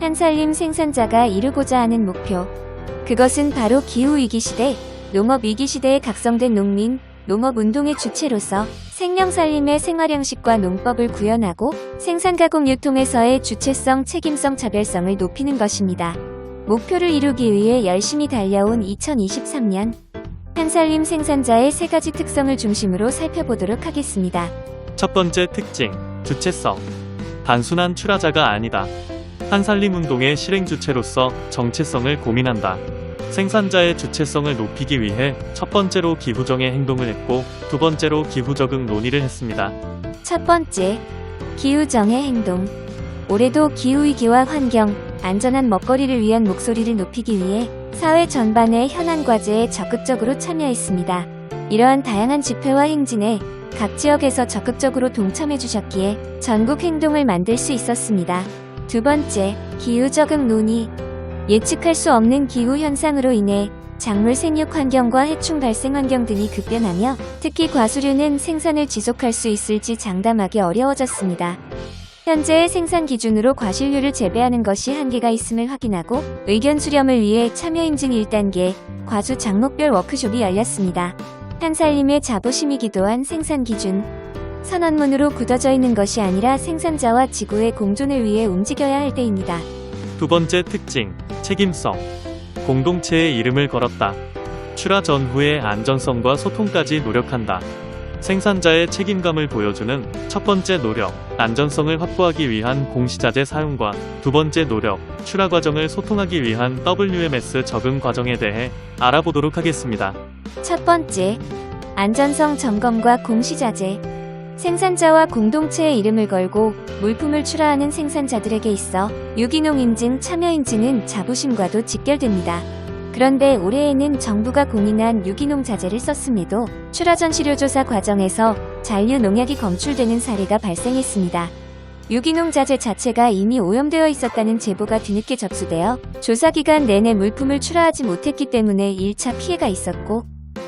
한살림 생산자가 이루고자 하는 목표. 그것은 바로 기후위기 시대, 농업위기 시대에 각성된 농민, 농업운동의 주체로서 생명살림의 생활양식과 농법을 구현하고 생산가공 유통에서의 주체성, 책임성, 차별성을 높이는 것입니다. 목표를 이루기 위해 열심히 달려온 2023년 한살림 생산자의 세 가지 특성을 중심으로 살펴보도록 하겠습니다. 첫 번째 특징, 주체성. 단순한 출하자가 아니다. 한살림 운동의 실행 주체로서 정체성을 고민한다. 생산자의 주체성을 높이기 위해 첫 번째로 기후정의 행동을 했고 두 번째로 기후적응 논의를 했습니다. 첫 번째, 기후정의 행동. 올해도 기후위기와 환경, 안전한 먹거리를 위한 목소리를 높이기 위해 사회 전반의 현안 과제에 적극적으로 참여했습니다. 이러한 다양한 집회와 행진에 각 지역에서 적극적으로 동참해 주셨기에 전국 행동을 만들 수 있었습니다. 두 번째, 기후적응 논의. 예측할 수 없는 기후현상으로 인해 작물 생육 환경과 해충 발생 환경 등이 급변하며 특히 과수류는 생산을 지속할 수 있을지 장담하기 어려워졌습니다. 현재의 생산 기준으로 과실류를 재배하는 것이 한계가 있음을 확인하고 의견 수렴을 위해 참여 인증 1단계 과수 작목별 워크숍이 열렸습니다. 한살림의 자부심이기도 한 생산 기준. 선언문으로 굳어져 있는 것이 아니라 생산자와 지구의 공존을 위해 움직여야 할 때입니다. 두 번째 특징, 책임성. 공동체의 이름을 걸었다. 출하 전후의 안전성과 소통까지 노력한다. 생산자의 책임감을 보여주는 첫 번째 노력, 안전성을 확보하기 위한 공시자재 사용과 두 번째 노력, 출하 과정을 소통하기 위한 WMS 적응 과정에 대해 알아보도록 하겠습니다. 첫 번째, 안전성 점검과 공시자재. 생산자와 공동체의 이름을 걸고 물품을 출하하는 생산자들에게 있어 유기농 인증, 참여 인증은 자부심과도 직결됩니다. 그런데 올해에는 정부가 공인한 유기농 자재를 썼음에도 출하 전 시료조사 과정에서 잔류 농약이 검출되는 사례가 발생했습니다. 유기농 자재 자체가 이미 오염되어 있었다는 제보가 뒤늦게 접수되어 조사 기간 내내 물품을 출하하지 못했기 때문에 1차 피해가 있었고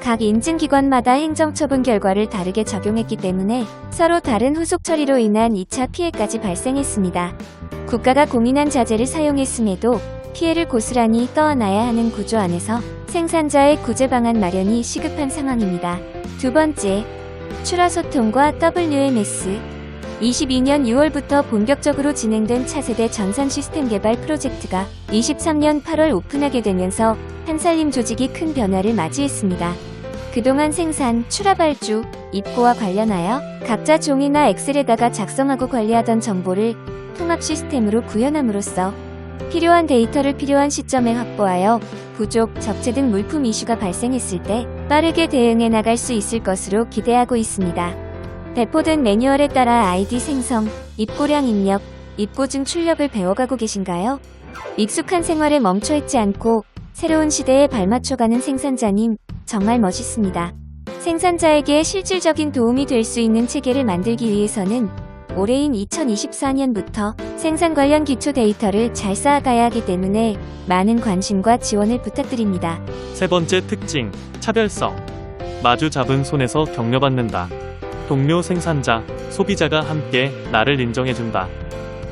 각 인증기관마다 행정처분 결과를 다르게 적용했기 때문에 서로 다른 후속 처리로 인한 2차 피해까지 발생했습니다. 국가가 공인한 자재를 사용했음에도 피해를 고스란히 떠안아야 하는 구조 안에서 생산자의 구제 방안 마련이 시급한 상황입니다. 두 번째, 출하 소통과 WMS. 22년 6월부터 본격적으로 진행된 차세대 전산 시스템 개발 프로젝트가 23년 8월 오픈하게 되면서 한살림 조직이 큰 변화를 맞이했습니다. 그동안 생산, 출하 발주, 입고와 관련하여 각자 종이나 엑셀에다가 작성하고 관리하던 정보를 통합 시스템으로 구현함으로써 필요한 데이터를 필요한 시점에 확보하여 부족, 적체 등 물품 이슈가 발생했을 때 빠르게 대응해 나갈 수 있을 것으로 기대하고 있습니다. 배포된 매뉴얼에 따라 아이디 생성, 입고량 입력, 입고증 출력을 배워가고 계신가요? 익숙한 생활에 멈춰있지 않고 새로운 시대에 발맞춰가는 생산자님, 정말 멋있습니다. 생산자에게 실질적인 도움이 될 수 있는 체계를 만들기 위해서는 올해인 2024년부터 생산 관련 기초 데이터를 잘 쌓아가야 하기 때문에 많은 관심과 지원을 부탁드립니다. 세 번째 특징, 차별성. 마주 잡은 손에서 격려받는다. 동료 생산자, 소비자가 함께 나를 인정해준다.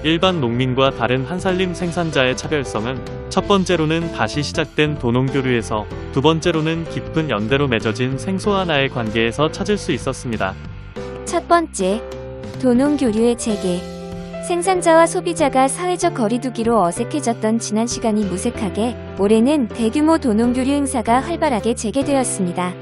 일반 농민과 다른 한살림 생산자의 차별성은 첫 번째로는 다시 시작된 도농교류에서 두 번째로는 깊은 연대로 맺어진 생소와 나의 관계에서 찾을 수 있었습니다. 첫 번째, 도농교류의 재개. 생산자와 소비자가 사회적 거리두기로 어색해졌던 지난 시간이 무색하게 올해는 대규모 도농교류 행사가 활발하게 재개되었습니다.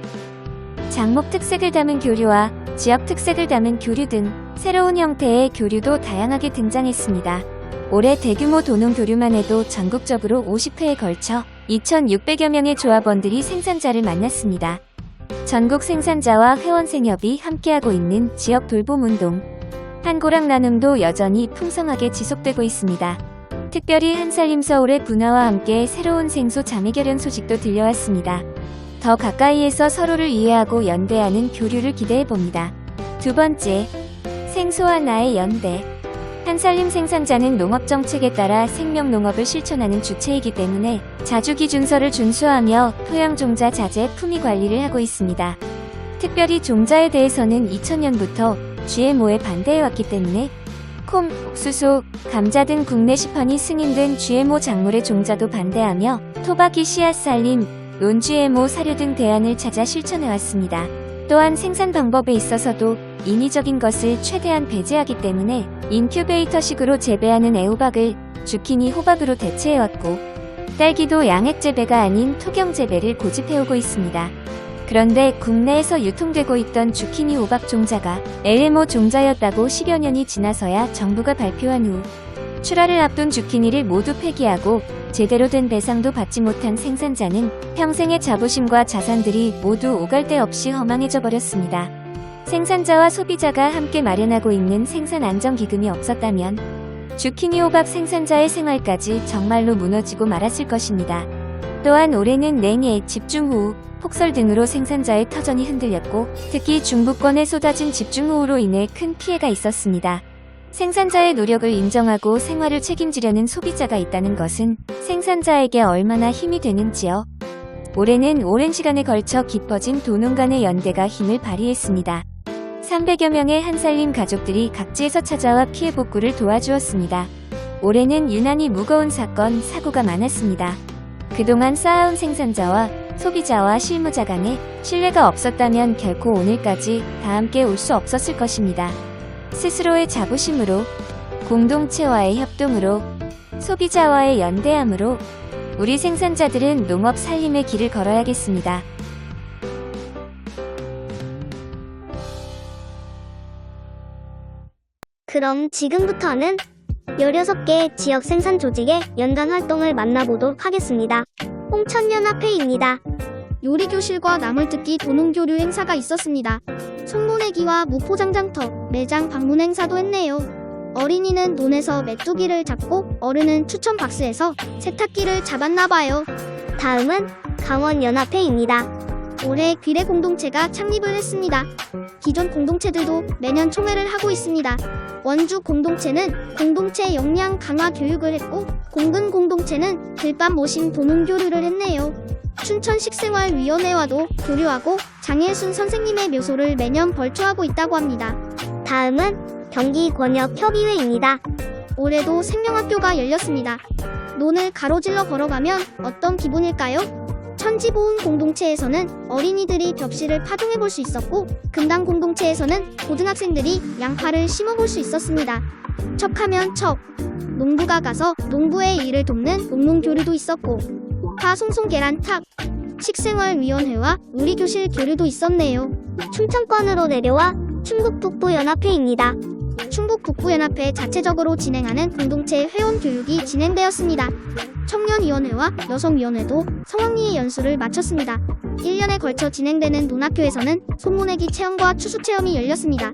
작목 특색을 담은 교류와 지역 특색을 담은 교류 등 새로운 형태의 교류도 다양하게 등장했습니다. 올해 대규모 도농교류만 해도 전국적으로 50회에 걸쳐 2,600여 명의 조합원들이 생산자를 만났습니다. 전국 생산자와 회원생협이 함께하고 있는 지역 돌봄운동, 한고랑 나눔도 여전히 풍성하게 지속되고 있습니다. 특별히 한살림 서울의 분화와 함께 새로운 생소 자매결연 소식도 들려왔습니다. 더 가까이에서 서로를 이해하고 연대하는 교류를 기대해봅니다. 두 번째, 생소와 나의 연대. 한살림 생산자는 농업정책에 따라 생명농업을 실천하는 주체이기 때문에 자주기준서를 준수하며 토양종자 자재 품위 관리를 하고 있습니다. 특별히 종자에 대해서는 2000년부터 GMO에 반대해왔기 때문에 콩, 옥수수, 감자 등 국내 시판이 승인된 GMO 작물의 종자도 반대하며 토박이 씨앗 살림, 논-GMO 사료 등 대안을 찾아 실천해왔습니다. 또한 생산 방법에 있어서도 인위적인 것을 최대한 배제하기 때문에 인큐베이터식으로 재배하는 애호박을 주키니 호박으로 대체해왔고, 딸기도 양액 재배가 아닌 토경 재배를 고집해오고 있습니다. 그런데 국내에서 유통되고 있던 주키니 호박 종자가 LMO 종자였다고 10여 년이 지나서야 정부가 발표한 후 출하를 앞둔 주키니를 모두 폐기하고 제대로 된 배상도 받지 못한 생산자는 평생의 자부심과 자산들이 모두 오갈 데 없이 허망해져 버렸습니다. 생산자와 소비자가 함께 마련하고 있는 생산 안정기금이 없었다면 주키니 호박 생산자의 생활까지 정말로 무너지고 말았을 것입니다. 또한 올해는 냉해, 집중호우, 폭설 등으로 생산자의 터전이 흔들렸고, 특히 중부권에 쏟아진 집중호우로 인해 큰 피해가 있었습니다. 생산자의 노력을 인정하고 생활을 책임지려는 소비자가 있다는 것은 생산자에게 얼마나 힘이 되는지요. 올해는 오랜 시간에 걸쳐 깊어진 도농 간의 연대가 힘을 발휘했습니다. 300여 명의 한살림 가족들이 각지에서 찾아와 피해 복구를 도와주었습니다. 올해는 유난히 무거운 사건, 사고가 많았습니다. 그동안 쌓아온 생산자와 소비자와 실무자 간에 신뢰가 없었다면 결코 오늘까지 다 함께 올 수 없었을 것입니다. 스스로의 자부심으로, 공동체와의 협동으로, 소비자와의 연대함으로 우리 생산자들은 농업 살림의 길을 걸어야겠습니다. 그럼 지금부터는 16개 지역 생산 조직의 연간 활동을 만나보도록 하겠습니다. 홍천연합회입니다. 요리교실과 나물뜯기 도농교류 행사가 있었습니다. 손모내기와 무포장장터, 매장 방문 행사도 했네요. 어린이는 논에서 메뚜기를 잡고 어른은 추천 박스에서 세탁기를 잡았나봐요. 다음은 강원연합회입니다. 올해 귀래 공동체가 창립을 했습니다. 기존 공동체들도 매년 총회를 하고 있습니다. 원주 공동체는 공동체 역량 강화 교육을 했고, 공근 공동체는 들밤 모심 도농교류를 했네요. 춘천식생활위원회와도 교류하고 장혜순 선생님의 묘소를 매년 벌초하고 있다고 합니다. 다음은 경기권역협의회입니다. 올해도 생명학교가 열렸습니다. 논을 가로질러 걸어가면 어떤 기분일까요? 천지보훈 공동체에서는 어린이들이 벽실을 파종해볼 수 있었고, 금당 공동체에서는 고등학생들이 양파를 심어볼 수 있었습니다. 척하면 척, 농부가 가서 농부의 일을 돕는 농농교류도 있었고, 파송송 계란탁, 식생활위원회와 우리교실 교류도 있었네요. 충청권으로 내려와 충북북부연합회입니다. 충북북부연합회 자체적으로 진행하는 공동체 회원 교육이 진행되었습니다. 청년위원회와 여성위원회도 성황리에 연수를 마쳤습니다. 1년에 걸쳐 진행되는 논학교에서는 손모내기 체험과 추수체험이 열렸습니다.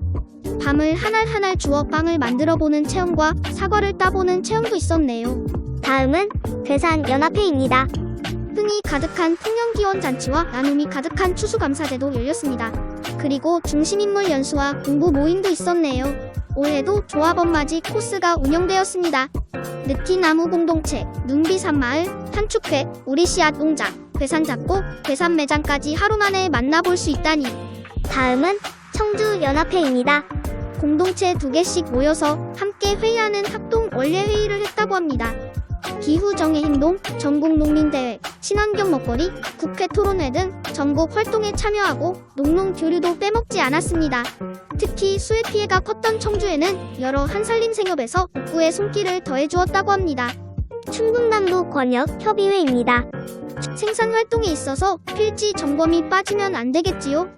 밤을 한 알 한 알 주워 빵을 만들어보는 체험과 사과를 따보는 체험도 있었네요. 다음은 괴산연합회입니다. 흥이 가득한 풍년기원 잔치와 나눔이 가득한 추수감사제도 열렸습니다. 그리고 중심인물 연수와 공부 모임도 있었네요. 올해도 조합원맞이 코스가 운영되었습니다. 느티나무 공동체, 눈비산마을, 한축회, 우리씨앗 농장, 괴산잡고, 괴산매장까지 하루 만에 만나볼 수 있다니. 다음은 청주연합회입니다. 공동체 2개씩 모여서 함께 회의하는 합동 원례회의를 했다고 합니다. 기후정의행동, 전국농민대회, 친환경 먹거리, 국회 토론회 등 전국 활동에 참여하고 농농교류도 빼먹지 않았습니다. 특히 수해 피해가 컸던 청주에는 여러 한살림 생협에서 복구에 손길을 더해주었다고 합니다. 충북남부권역협의회입니다. 생산 활동에 있어서 필지 점검이 빠지면 안 되겠지요.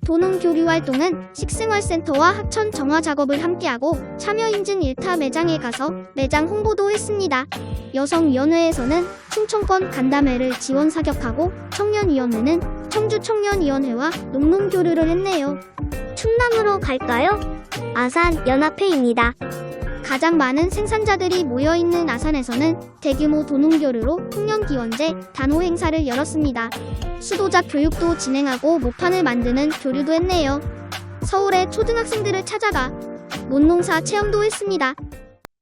도농교류 활동은 식생활센터와 하천 정화 작업을 함께하고 참여인증 1타 매장에 가서 매장 홍보도 했습니다. 여성위원회에서는 충청권 간담회를 지원 사격하고, 청년위원회는 청주청년위원회와 농농교류를 했네요. 충남으로 갈까요? 아산연합회입니다. 가장 많은 생산자들이 모여있는 아산에서는 대규모 도농교류로 풍년기원제 단호 행사를 열었습니다. 수도자 교육도 진행하고 모판을 만드는 교류도 했네요. 서울의 초등학생들을 찾아가 논농사 체험도 했습니다.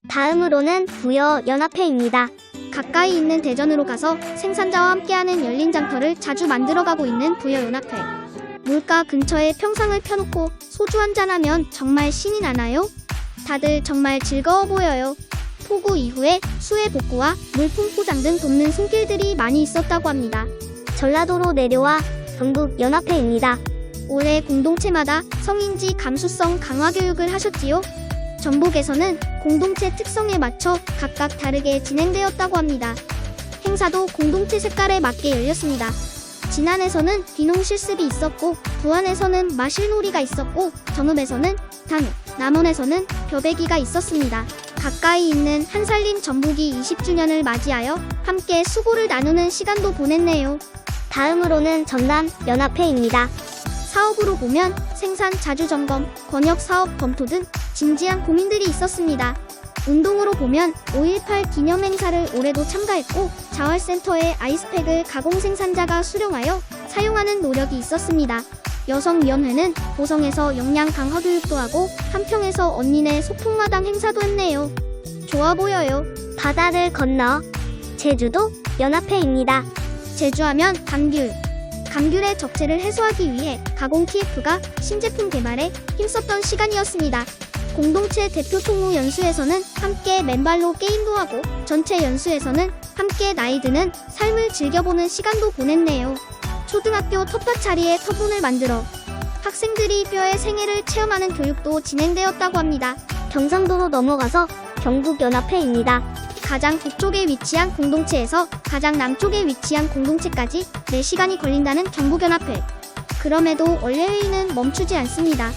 다음으로는 부여연합회입니다. 가까이 있는 대전으로 가서 생산자와 함께하는 열린 장터를 자주 만들어가고 있는 부여연합회. 물가 근처에 평상을 펴놓고 소주 한잔하면 정말 신이 나나요? 다들 정말 즐거워 보여요. 포구 이후에 수해 복구와 물품 포장 등 돕는 손길들이 많이 있었다고 합니다. 전라도로 내려와 경북 연합회입니다. 올해 공동체마다 성인지 감수성 강화 교육을 하셨지요? 전북에서는 공동체 특성에 맞춰 각각 다르게 진행되었다고 합니다. 행사도 공동체 색깔에 맞게 열렸습니다. 진안에서는 귀농 실습이 있었고, 부안에서는 마실놀이가 있었고, 정읍에서는 당읍, 남원에서는 벼베기가 있었습니다. 가까이 있는 한살림 전북이 20주년을 맞이하여 함께 수고를 나누는 시간도 보냈네요. 다음으로는 전남 연합회입니다. 사업으로 보면 생산 자주점검, 권역사업 검토 등 진지한 고민들이 있었습니다. 운동으로 보면 5.18 기념행사를 올해도 참가했고, 자활센터에 아이스팩을 가공생산자가 수령하여 사용하는 노력이 있었습니다. 여성위원회는 보성에서 역량 강화 교육도 하고, 한평에서 언니네 소풍마당 행사도 했네요. 좋아 보여요. 바다를 건너 제주도 연합회입니다. 제주하면 감귤. 감귤의 적체를 해소하기 위해 가공 TF가 신제품 개발에 힘썼던 시간이었습니다. 공동체 대표 통우 연수에서는 함께 맨발로 게임도 하고, 전체 연수에서는 함께 나이 드는 삶을 즐겨보는 시간도 보냈네요. 초등학교 텃밭자리에 터분을 만들어 학생들이 뼈의 생애를 체험하는 교육도 진행되었다고 합니다. 경상도로 넘어가서 경북연합회입니다. 가장 북쪽에 위치한 공동체에서 가장 남쪽에 위치한 공동체까지 4시간이 걸린다는 경북연합회. 그럼에도 원래 회의는 멈추지 않습니다.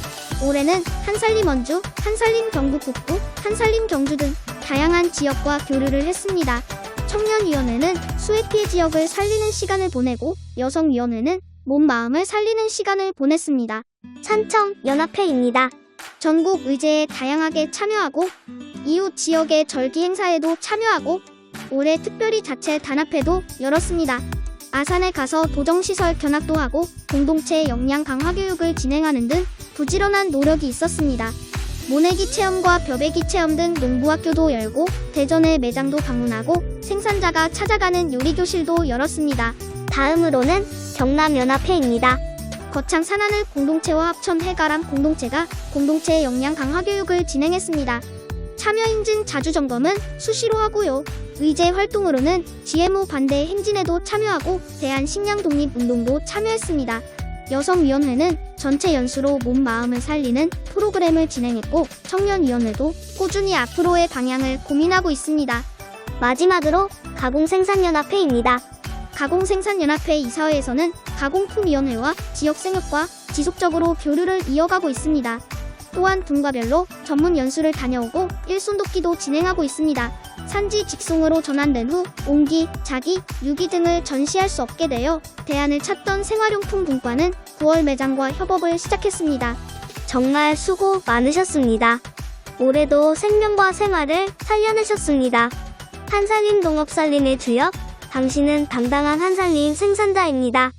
올해는 한살림 원주, 한살림 경북 북부, 한살림 경주 등 다양한 지역과 교류를 했습니다. 청년위원회는 수해 피해 지역을 살리는 시간을 보내고, 여성위원회는 몸 마음을 살리는 시간을 보냈습니다. 산청연합회입니다. 전국 의제에 다양하게 참여하고, 이웃 지역의 절기 행사에도 참여하고, 올해 특별히 자체 단합회도 열었습니다. 아산에 가서 도정시설 견학도 하고, 공동체 역량 강화 교육을 진행하는 등 부지런한 노력이 있었습니다. 모내기 체험과 벼베기 체험 등 농부학교도 열고, 대전의 매장도 방문하고, 생산자가 찾아가는 요리교실도 열었습니다. 다음으로는 경남연합회입니다. 거창 산하늘 공동체와 합천 해가람 공동체가 공동체 역량 강화 교육을 진행했습니다. 참여 인증 자주점검은 수시로 하고요. 의제 활동으로는 GMO 반대 행진에도 참여하고, 대한식량독립운동도 참여했습니다. 여성위원회는 전체 연수로 몸 마음을 살리는 프로그램을 진행했고, 청년위원회도 꾸준히 앞으로의 방향을 고민하고 있습니다. 마지막으로 가공생산연합회입니다. 가공생산연합회 이사회에서는 가공품위원회와 지역생협과 지속적으로 교류를 이어가고 있습니다. 또한 분과별로 전문 연수를 다녀오고 일손돕기도 진행하고 있습니다. 산지 직송으로 전환된 후 옹기, 자기, 유기 등을 전시할 수 없게 되어 대안을 찾던 생활용품 분과는 9월 매장과 협업을 시작했습니다. 정말 수고 많으셨습니다. 올해도 생명과 생활을 살려내셨습니다. 한살림 농업살림의 주역, 당신은 당당한 한살림 생산자입니다.